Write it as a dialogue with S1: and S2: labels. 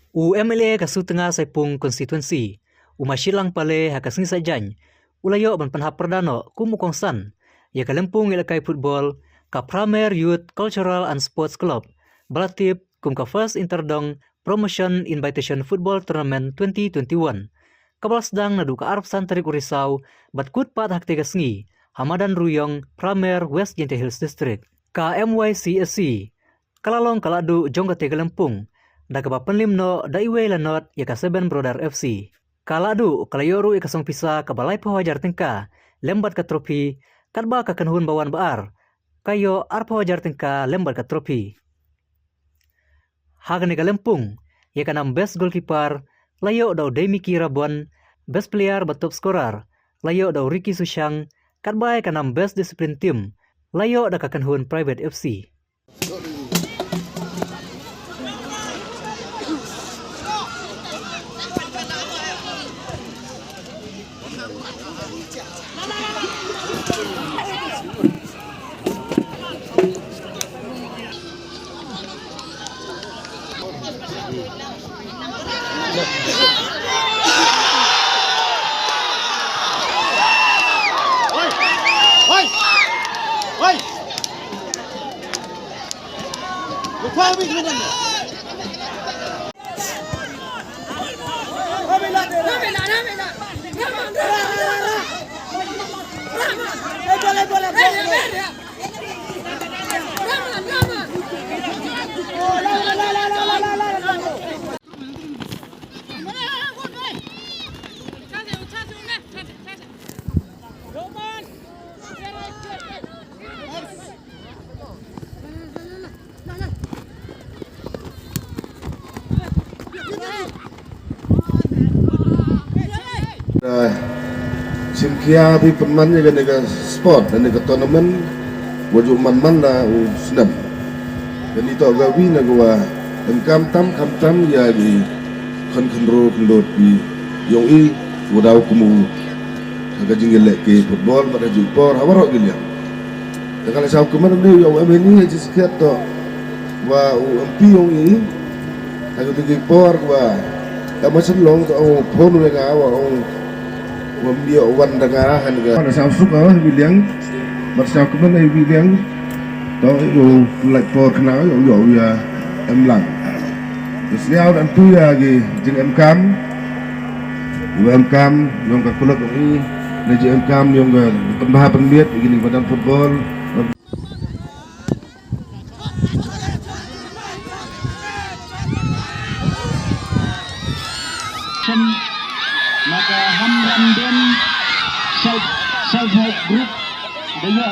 S1: UMLA kasu tengah saipung konstituensi. Umasilang pale hakasngi sajan. Ulayo ban panhap perdano kumukongsan. Ya kalempung ilakai football ka Pramer Youth Cultural and Sports Club. Balatip kum ka First Interdong Promotion Invitation Football Tournament 2021. Kabal sedang nadu ka Arab Santarik Urisau batkut pat hak tegasngi. Hamadan Ruyong Pramer West Jente Hills District. Ka MYCSC. Kalalong kaladu jong ka tegalempung. Dagaba penlimno da iwe lanot ya ka Seven Brother FC. Kaladu kalayoru ikasong pisa ka balai pawajar tengka lembat ka trofi kadba ka kanhun bawan baar. Kayo ar pawajar tengka lembat ka trofi. Hagani ka lempung ya kanam best goalkeeper layo daw Demi Kirabon, best player ba top scorer layo daw Ricky Susyang kadba kanam best discipline team layo da ka kanhun Private FC.
S2: Simkia bi penman ya nega sport dan nega tournament wajib man la senam dan itu agawi nagwa dan kam tam ya di kan kendot bi yong i wadau kumu agak jingelek ke football pada jupor hawarok gilya dan kalau saya kemana ni yang ini sekiat to wa umpi yong i agak tinggi por wa yang macam long to pon dengan awak dia wan dengan harga. Ada saya suka bilang, macam kemana bilang, tahu itu like for kenal, ya emlang. Terus dia dan tu ya lagi jeng emkam yang kakulak ini, naji emkam yang penbahapan biat begini badan football.
S3: Maka Hamdan self help group dengan